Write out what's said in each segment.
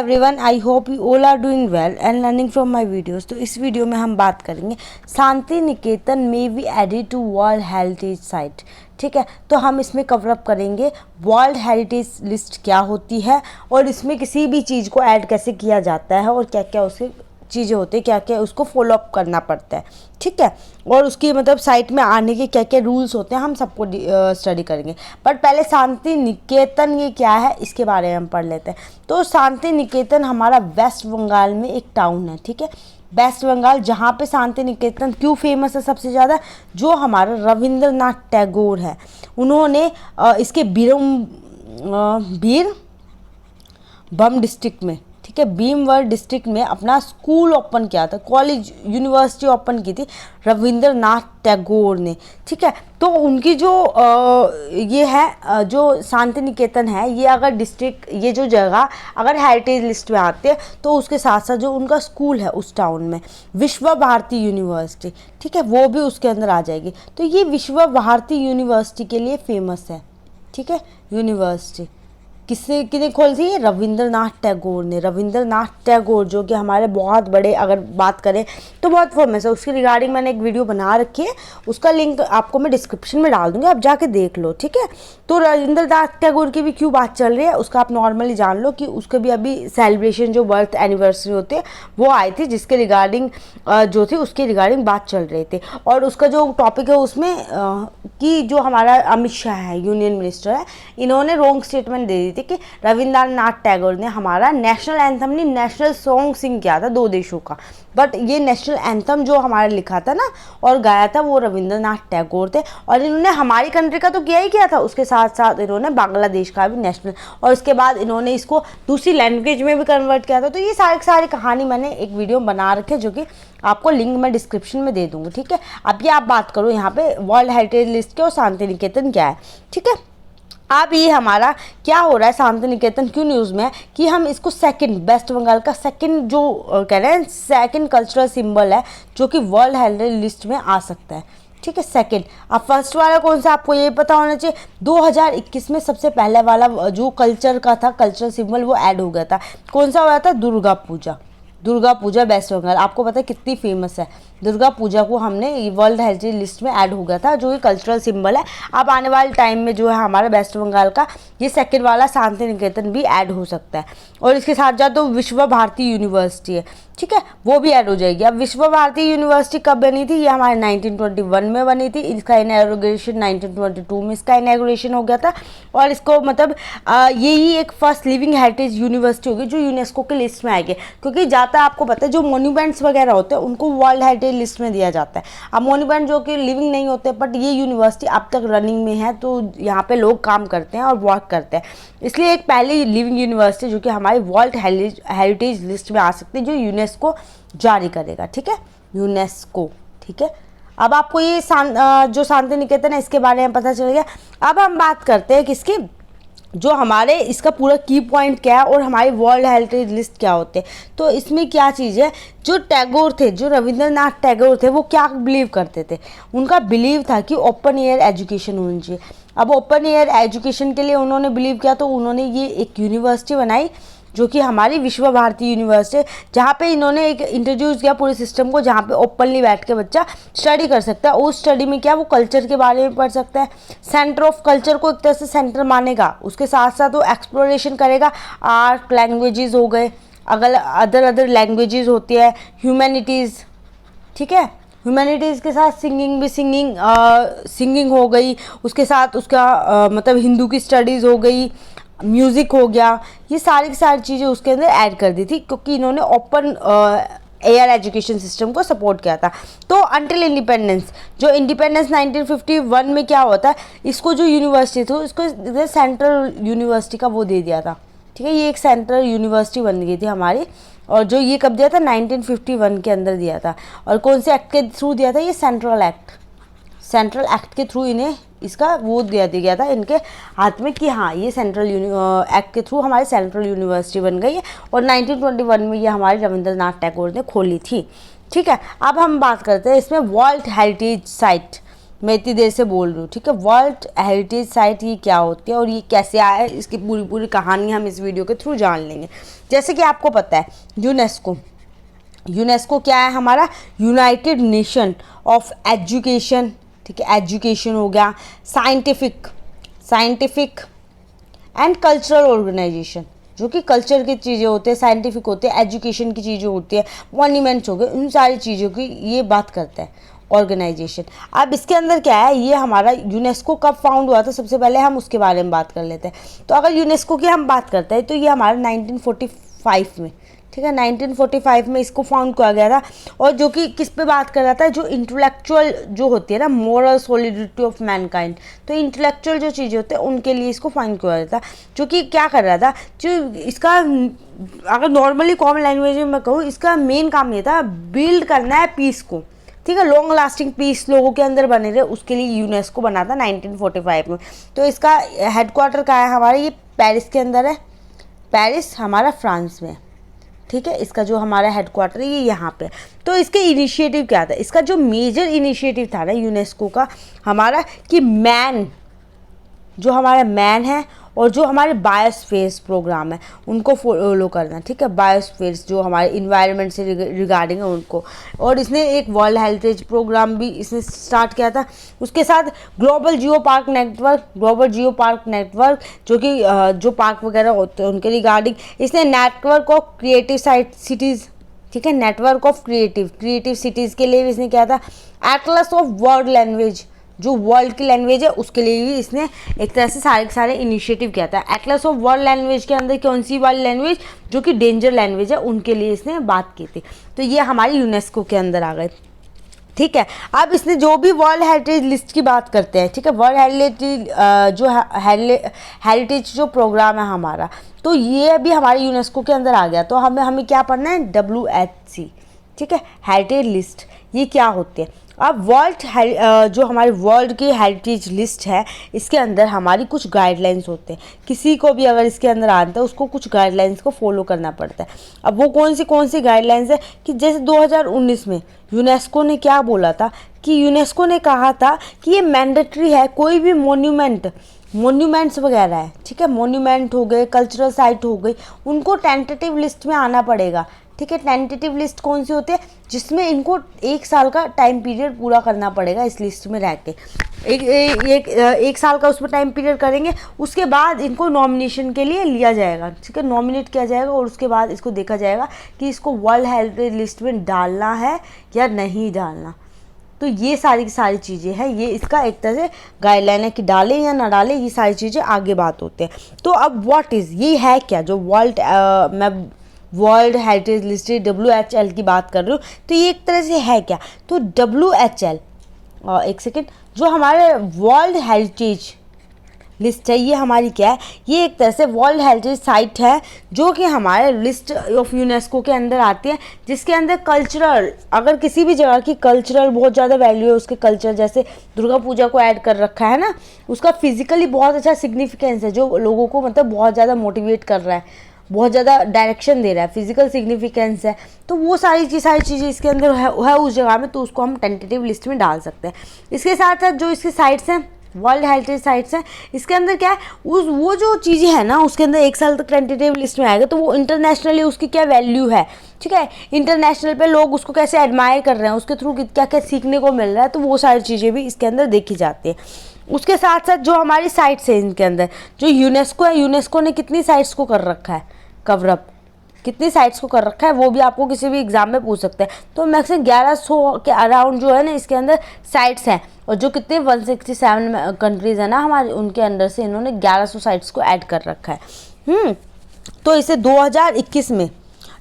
Everyone, I hope you all are doing well and learning from my videos. तो इस video में हम बात करेंगे शांति निकेतन में be added to world heritage site. ठीक है, तो हम इसमें कवर अप करेंगे वर्ल्ड हेरिटेज लिस्ट क्या होती है और इसमें किसी भी चीज़ को ऐड कैसे किया जाता है और क्या क्या उसके चीज़ें होती है, क्या क्या उसको फॉलो अप करना पड़ता है। ठीक है, और उसकी मतलब साइट में आने के क्या क्या रूल्स होते हैं हम सबको स्टडी करेंगे। बट पहले शांति निकेतन ये क्या है इसके बारे में हम पढ़ लेते हैं। तो शांति निकेतन हमारा वेस्ट बंगाल में एक टाउन है। ठीक है, वेस्ट बंगाल, जहाँ पे शांति निकेतन क्यों फेमस है सबसे ज़्यादा, जो हमारा रविंद्रनाथ टैगोर है, उन्होंने इसके बीर बम डिस्ट्रिक्ट में, ठीक है, भीमवर डिस्ट्रिक्ट में अपना स्कूल ओपन किया था, कॉलेज यूनिवर्सिटी ओपन की थी रविंद्रनाथ टैगोर ने। ठीक है, तो उनकी जो ये है जो शांति निकेतन है, ये अगर डिस्ट्रिक्ट, ये जो जगह अगर हेरिटेज लिस्ट में आते हैं तो उसके साथ साथ जो उनका स्कूल है उस टाउन में, विश्व भारती यूनिवर्सिटी, ठीक है, वो भी उसके अंदर आ जाएगी। तो ये विश्व भारती यूनिवर्सिटी के लिए फेमस है। ठीक है, यूनिवर्सिटी किसने खोली थी? रविंद्रनाथ टैगोर ने। रविंद्रनाथ टैगोर जो कि हमारे बहुत बड़े, अगर बात करें तो बहुत फेमस है। उसकी रिगार्डिंग मैंने एक वीडियो बना रखी है, उसका लिंक आपको मैं डिस्क्रिप्शन में डाल दूंगी, आप जाके देख लो। ठीक है, तो रविंद्रनाथ टैगोर की भी क्यों बात चल रही है उसका आप नॉर्मली जान लो कि उसके भी अभी सेलिब्रेशन, जो बर्थ एनिवर्सरी होती है वो आई थी, जिसके रिगार्डिंग जो थी उसके रिगार्डिंग बात चल रही थी। और उसका जो टॉपिक है उसमें कि जो हमारा अमित शाह है, यूनियन मिनिस्टर है, इन्होंने रॉन्ग स्टेटमेंट दे दी थी कि रविंद्रनाथ टैगोर ने हमारा नेशनल एंथम नहीं, नेशनल सॉन्ग सिंग किया था दो देशों का। बट ये नेशनल एंथम जो हमारा लिखा था ना और गाया था वो रविंद्रनाथ टैगोर थे। और इन्होंने हमारी कंट्री का तो किया ही किया था, उसके साथ साथ इन्होंने बांग्लादेश का भी नेशनल, और उसके बाद इन्होंने इसको दूसरी लैंग्वेज में भी कन्वर्ट किया था। तो ये सारी कहानी मैंने एक वीडियो बना रखी है, जो कि आपको लिंक मैं डिस्क्रिप्शन में दे दूँगी। ठीक है, अब ये आप बात करो यहाँ पे वर्ल्ड हेरिटेज लिस्ट के और शांति निकेतन क्या है। ठीक है, अब ये हमारा क्या हो रहा है, शांति निकेतन क्यों न्यूज़ में है कि हम इसको सेकंड, वेस्ट बंगाल का सेकंड जो कह रहे हैं सेकंड कल्चरल सिंबल है जो कि वर्ल्ड हेरिटेज लिस्ट में आ सकता है। ठीक है, सेकंड। अब फर्स्ट वाला कौन सा आपको ये पता होना चाहिए, 2021 में सबसे पहले वाला जो कल्चर का था, कल्चरल सिंबल, वो ऐड हो गया था। कौन सा हुआ था? दुर्गा पूजा। दुर्गा पूजा वेस्ट बंगाल, आपको पता है कितनी फेमस है दुर्गा पूजा को हमने वर्ल्ड हेरिटेज लिस्ट में ऐड हो गया था, जो कि कल्चरल सिंबल है। अब आने वाले टाइम में जो है हमारा वेस्ट बंगाल का ये सेकंड वाला शांति निकेतन भी ऐड हो सकता है। और इसके साथ साथ तो विश्व भारती यूनिवर्सिटी है, ठीक है, वो भी ऐड हो जाएगी। अब विश्व भारती यूनिवर्सिटी कब बनी थी? ये हमारे 1921 में बनी थी। इसका इनॉग्रेशन 1922 में इसका इनॉग्रेशन हो गया था। और इसको मतलब यही एक फर्स्ट लिविंग हेरिटेज यूनिवर्सिटी होगी जो यूनेस्को के लिस्ट में आएगी, क्योंकि ज़्यादा आपको पता है जो मोन्यूमेंट्स वगैरह होते हैं उनको वर्ल्ड हेरिटेज लिस्ट में दिया जाता है। अब मोन्यूमेंट जो कि लिविंग नहीं होते, बट ये यूनिवर्सिटी अब तक रनिंग में है, तो यहाँ पे लोग काम करते हैं और वर्क करते हैं, इसलिए एक पहली लिविंग यूनिवर्सिटी जो कि हमारी वर्ल्ड हेरिटेज लिस्ट में आ सकती है, जो यूनेस्को जारी करेगा। ठीक है, यूनेस्को। ठीक है, अब आपको ये जो शांति निकेतन है इसके बारे में पता चल गया। अब हम बात करते हैं किसकी, जो हमारे इसका पूरा की पॉइंट क्या है और हमारी वर्ल्ड हेरिटेज लिस्ट क्या होते हैं। तो इसमें क्या चीज़ है, जो टैगोर थे, जो रविंद्रनाथ टैगोर थे, वो क्या बिलीव करते थे? उनका बिलीव था कि ओपन एयर एजुकेशन होनी चाहिए। अब ओपन एयर एजुकेशन के लिए उन्होंने बिलीव किया, तो उन्होंने ये एक यूनिवर्सिटी बनाई जो कि हमारी विश्व भारती यूनिवर्सिटी, जहाँ पे इन्होंने एक इंट्रोड्यूस किया पूरे सिस्टम को, जहाँ पे ओपनली बैठ के बच्चा स्टडी कर सकता है। उस स्टडी में क्या, वो कल्चर के बारे में पढ़ सकता है, सेंटर ऑफ कल्चर को एक तरह से सेंटर मानेगा। उसके साथ साथ वो एक्सप्लोरेशन करेगा, आर्ट, लैंग्वेजेस हो गए, अदर लैंग्वेजेस होती है, ह्यूमैनिटीज़। ठीक है, ह्यूमैनिटीज़ के साथ सिंगिंग हो गई, उसके साथ उसका मतलब हिंदू की स्टडीज़ हो गई, म्यूज़िक हो गया, ये सारी की सारी चीज़ें उसके अंदर ऐड कर दी थी, क्योंकि इन्होंने ओपन एयर एजुकेशन सिस्टम को सपोर्ट किया था। तो अंटिल इंडिपेंडेंस, जो इंडिपेंडेंस 1951 में क्या होता है, इसको जो यूनिवर्सिटी थी इसको सेंट्रल यूनिवर्सिटी का वो दे दिया था। ठीक है, ये एक सेंट्रल यूनिवर्सिटी बन गई थी हमारी, और जो ये कब दिया था? 1951 के अंदर दिया था। और कौन से एक्ट के थ्रू दिया था? ये सेंट्रल एक्ट के थ्रू इन्हें इसका वो दिया गया था इनके हाथ में कि हाँ, ये सेंट्रल एक्ट के थ्रू हमारी सेंट्रल यूनिवर्सिटी बन गई है। और 1921 में ये हमारे रविंद्रनाथ टैगोर ने खोली थी। ठीक है, अब हम बात करते हैं इसमें वर्ल्ड हेरिटेज साइट। मैं इतनी देर से बोल रही हूँ, ठीक है। वर्ल्ड हेरिटेज साइट ये क्या होती है और ये कैसे आया है, इसकी पूरी पूरी कहानी हम इस वीडियो के थ्रू जान लेंगे। जैसे कि आपको पता है यूनेस्को, यूनेस्को क्या है हमारा, यूनाइटेड नेशन ऑफ एजुकेशन, ठीक है। एजुकेशन हो गया, साइंटिफिक एंड कल्चरल ऑर्गेनाइजेशन, जो कि कल्चर की चीज़ें होते हैं, साइंटिफिक होते हैं, एजुकेशन की चीज़ें होती है, मॉन्यूमेंट्स हो गए, उन सारी चीज़ों की ये बात करता है ऑर्गेनाइजेशन। अब इसके अंदर क्या है, ये हमारा यूनेस्को कब फाउंड हुआ था, सबसे पहले हम उसके बारे में बात कर लेते हैं। तो अगर यूनेस्को की हम बात करते हैं तो ये हमारा 1945 में, ठीक है, 1945 में इसको फाउंड किया गया था। और जो कि किस पे बात कर रहा था, जो इंटेलेक्चुअल जो होती है ना, मोरल सॉलिडिटी ऑफ मैनकाइंड, तो इंटेलेक्चुअल जो चीज़ें होते हैं उनके लिए इसको फाउंड किया गया था। जो कि क्या कर रहा था, जो इसका अगर नॉर्मली कॉमन लैंग्वेज में मैं कहूँ, इसका मेन काम ये था बिल्ड करना है पीस को, ठीक है, लॉन्ग लास्टिंग पीस लोगों के अंदर बने रहे, उसके लिए यूनेस्को बना था 1945 में। तो इसका हेडक्वार्टर कहाँ है हमारा, ये पेरिस के अंदर है, पेरिस हमारा फ्रांस में, ठीक है। इसका जो हमारा हेडक्वार्टर है ये यहाँ पे। तो इसके इनिशिएटिव क्या था, इसका जो मेजर इनिशिएटिव था ना यूनेस्को का हमारा, कि मैन, जो हमारा मैन है और जो हमारे बायोस्फीयर्स प्रोग्राम है उनको फॉलो करना, ठीक है। बायोस्फीयर्स जो हमारे इन्वायरमेंट से रिगार्डिंग है उनको। और इसने एक वर्ल्ड हेरिटेज प्रोग्राम भी इसने स्टार्ट किया था। उसके साथ ग्लोबल जियो पार्क नेटवर्क, जो कि जो पार्क वगैरह होते हैं उनके रिगार्डिंग इसने नेटवर्क ऑफ क्रिएटिव सिटीज़, ठीक है, नेटवर्क ऑफ क्रिएटिव सिटीज़ के लिए भी इसने किया था। एटलस ऑफ वर्ल्ड लैंग्वेज, जो वर्ल्ड की लैंग्वेज है उसके लिए भी इसने एक तरह से सारे के सारे इनिशिएटिव किया था। एटलस ऑफ वर्ल्ड लैंग्वेज के अंदर कौन सी वाली लैंग्वेज, जो कि डेंजर लैंग्वेज है, उनके लिए इसने बात की थी। तो ये हमारी यूनेस्को के अंदर आ गए, ठीक है। अब इसने जो भी वर्ल्ड हेरिटेज लिस्ट की बात करते हैं, ठीक है, वर्ल्ड हेरिटेज जो प्रोग्राम है हमारा, तो ये भी हमारे यूनेस्को के अंदर आ गया। तो हमें क्या पढ़ना है, WHC, ठीक है, हेरिटेज लिस्ट, ये क्या होती है। अब जो हमारे वर्ल्ड की हेरिटेज लिस्ट है, इसके अंदर हमारी कुछ गाइडलाइंस होते हैं। किसी को भी अगर इसके अंदर आता है उसको कुछ गाइडलाइंस को फॉलो करना पड़ता है। अब वो कौन सी गाइडलाइंस है, कि जैसे 2019 में यूनेस्को ने क्या बोला था, कि यूनेस्को ने कहा था कि ये मैंडेटरी है, कोई भी मोन्यूमेंट्स वगैरह है, ठीक है, मोन्यूमेंट हो गए, कल्चरल साइट हो गई, उनको टेंटेटिव लिस्ट में आना पड़ेगा, ठीक है। टेंटेटिव लिस्ट कौन सी होती है, जिसमें इनको 1 साल का टाइम पीरियड पूरा करना पड़ेगा इस लिस्ट में रह के। एक साल का उसमें टाइम पीरियड करेंगे, उसके बाद इनको नॉमिनेशन के लिए लिया जाएगा, ठीक है, नॉमिनेट किया जाएगा और उसके बाद इसको देखा जाएगा कि इसको वर्ल्ड हेरिटेज लिस्ट में डालना है या नहीं डालना। तो ये सारी की सारी चीज़ें हैं, ये इसका एक तरह से गाइडलाइन है कि डालें या ना डालें, ये सारी चीज़ें आगे बात होते हैं। तो अब व्हाट इज़, ये है क्या, जो वर्ल्ड हेरिटेज लिस्ट WHL की बात कर रही हूँ, तो ये एक तरह से है क्या, तो WHL, एक सेकेंड, जो हमारे वर्ल्ड हेरिटेज लिस्ट है ये हमारी क्या है, ये एक तरह से वर्ल्ड हेरिटेज साइट है जो कि हमारे लिस्ट ऑफ यूनेस्को के अंदर आती है, जिसके अंदर कल्चरल, अगर किसी भी जगह की कल्चरल बहुत ज़्यादा वैल्यू है, उसके कल्चर, जैसे दुर्गा पूजा को ऐड कर रखा है ना, उसका फिजिकली बहुत अच्छा सिग्निफिकेंस है, जो लोगों को मतलब बहुत ज़्यादा मोटिवेट कर रहा है, बहुत ज़्यादा डायरेक्शन दे रहा है, फिजिकल सिग्निफिकेंस है, तो वो सारी चीज़ें इसके अंदर है उस जगह में, तो उसको हम टेंटेटिव लिस्ट में डाल सकते हैं। इसके साथ साथ जो इसकी साइट्स हैं, वर्ल्ड हेरिटेज साइट्स हैं, इसके अंदर क्या है, वो जो चीज़ें हैं ना, उसके अंदर 1 साल तक टेंटेटिव लिस्ट में आएगा, तो वो इंटरनेशनली उसकी क्या वैल्यू है, ठीक है, इंटरनेशनल पे लोग उसको कैसे एडमायर कर रहे हैं, उसके थ्रू क्या क्या सीखने को मिल रहा है, तो वो सारी चीज़ें भी इसके अंदर देखी जाती है। उसके साथ साथ जो हमारी साइट्स हैं इनके अंदर, जो यूनेस्को है, यूनेस्को ने कितनी साइट्स को कर रखा है कवरअप, कितनी साइट्स को कर रखा है, वो भी आपको किसी भी एग्जाम में पूछ सकते हैं। तो मैक्सिमम 1100 के अराउंड जो है ना इसके अंदर साइट्स हैं, और जो कितने 167 कंट्रीज़ हैं ना हमारे, उनके अंदर से इन्होंने 1100 साइट्स को ऐड कर रखा है। तो इसे 2021 में,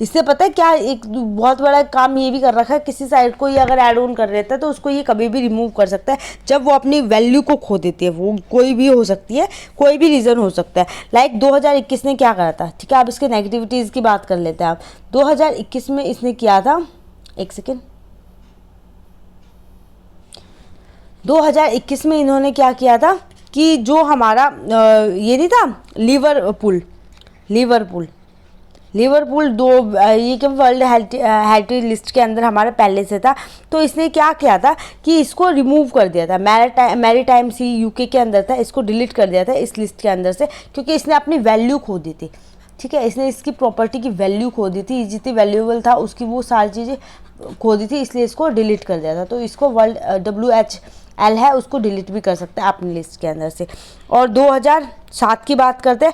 इससे पता है क्या, एक बहुत बड़ा काम ये भी कर रखा है, किसी साइट को ये अगर ऐड ऑन कर देता है तो उसको ये कभी भी रिमूव कर सकता है जब वो अपनी वैल्यू को खो देती है। वो कोई भी हो सकती है, कोई भी रीज़न हो सकता है। लाइक 2021 ने क्या करा था, ठीक है, आप इसके नेगेटिविटीज़ की बात कर लेते हैं। आप 2021 में इसने किया था, एक सेकेंड, 2021 में इन्होंने क्या किया था कि जो हमारा ये नहीं था लिवरपूल लिवरपूल दो ये कि वर्ल्ड हेरिटेज लिस्ट के अंदर हमारे पहले से था, तो इसने क्या किया था कि इसको रिमूव कर दिया था। मैरीटाइम सी यूके के अंदर था, इसको डिलीट कर दिया था इस लिस्ट के अंदर से, क्योंकि इसने अपनी वैल्यू खो दी थी। ठीक है, इसने इसकी प्रॉपर्टी की वैल्यू खो दी थी, जितनी वैल्यूएबल था उसकी वो सारी चीज़ें खो दी थी, इसलिए इसको डिलीट कर दिया था। तो इसको वर्ल्ड WHL है, उसको डिलीट भी कर सकते हैं अपनी लिस्ट के अंदर से। और 2007 की बात करते हैं,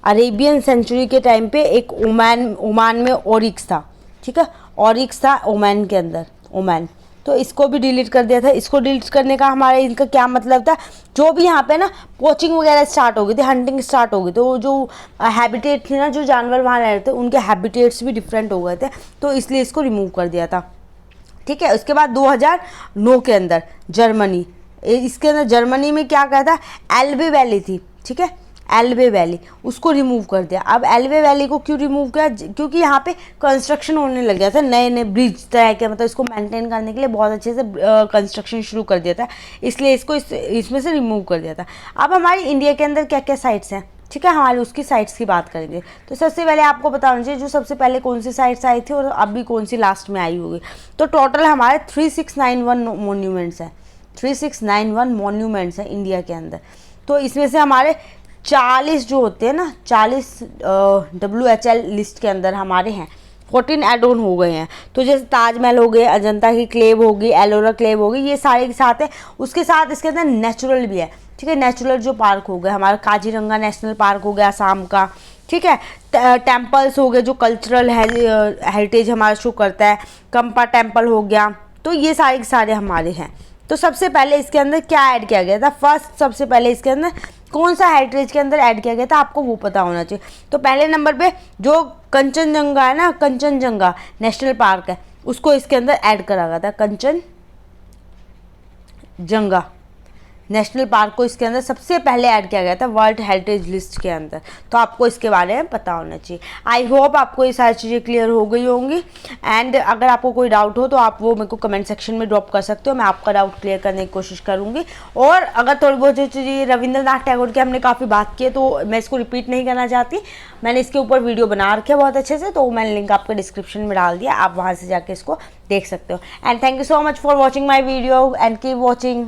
अरेबियन सेंचुरी के टाइम पे एक ओमान में ओरिक्स था। ठीक है, ओरिक्स था ओमान के अंदर, ओमान, तो इसको भी डिलीट कर दिया था। इसको डिलीट करने का हमारे इनका क्या मतलब था, जो भी यहाँ पे ना पोचिंग वगैरह स्टार्ट हो गई थी, हंटिंग स्टार्ट हो गई, तो जो हैबिटेट थे ना, जो जानवर वहाँ रह रहे थे, उनके हैबिटेट्स भी डिफरेंट हो गए थे, तो इसलिए इसको रिमूव कर दिया था। ठीक है, उसके बाद 2009 के अंदर जर्मनी, इसके अंदर जर्मनी में क्या कहा था, एल्बे वैली थी। ठीक है, एल्बे वैली, उसको रिमूव कर दिया। अब एल्बे वैली को क्यों रिमूव किया, क्योंकि यहाँ पे कंस्ट्रक्शन होने लग गया था, नए नए ब्रिज तरह के, मतलब इसको मेंटेन करने के लिए बहुत अच्छे से कंस्ट्रक्शन शुरू कर दिया था, इसलिए इसको इसमें से रिमूव कर दिया था। अब हमारी इंडिया के अंदर क्या क्या साइट्स हैं, ठीक है, हमारे उसकी साइट्स की बात करेंगे। तो सबसे पहले आपको बताना चाहिए जो सबसे पहले कौन सी साइट्स आई थी और अब भी कौन सी लास्ट में आई होगी। तो टोटल हमारे 3691 मोन्यूमेंट्स हैं, 3691 मोन्यूमेंट्स हैं इंडिया के अंदर। तो इसमें से हमारे 40 जो होते हैं ना, 40 WHL लिस्ट के अंदर हमारे हैं, 14 एड ऑन हो गए हैं। तो जैसे ताजमहल हो गए, अजंता की क्लेव होगी, एलोरा क्लेव होगी, ये सारे के साथ है। उसके साथ इसके अंदर नेचुरल भी है। ठीक है, नेचुरल जो पार्क हो गए, हमारा काजीरंगा नेशनल पार्क हो गया असम का। ठीक है, टेम्पल्स हो गए जो कल्चरल हेरिटेज हमारा शो करता है, कंपा टेम्पल हो गया, तो ये सारे के सारे हमारे हैं। तो सबसे पहले इसके अंदर क्या ऐड किया गया था, फर्स्ट सबसे पहले इसके अंदर कौन सा हेरिटेज के अंदर ऐड किया गया था, आपको वो पता होना चाहिए। तो पहले नंबर पे जो कंचनजंगा है ना, कंचनजंगा नेशनल पार्क है, उसको इसके अंदर ऐड करा गया था। कंचनजंगा नेशनल पार्क को इसके अंदर सबसे पहले ऐड किया गया था वर्ल्ड हेरिटेज लिस्ट के अंदर, तो आपको इसके बारे में पता होना चाहिए। आई होप आपको ये सारी चीज़ें क्लियर हो गई होंगी। एंड अगर आपको कोई डाउट हो तो आप वो मेरे को कमेंट सेक्शन में ड्रॉप कर सकते हो, मैं आपका डाउट क्लियर करने की कोशिश करूँगी। और अगर थोड़ी बहुत जो चीज़ें रविंद्रनाथ टैगोर की हमने काफ़ी बात की है, तो मैं इसको रिपीट नहीं करना चाहती, मैंने इसके ऊपर वीडियो बना रखी है बहुत अच्छे से, तो मैंने लिंक आपके डिस्क्रिप्शन में डाल दिया, आप वहाँ से जाके इसको देख सकते हो। And thank you so much for watching my video and keep watching.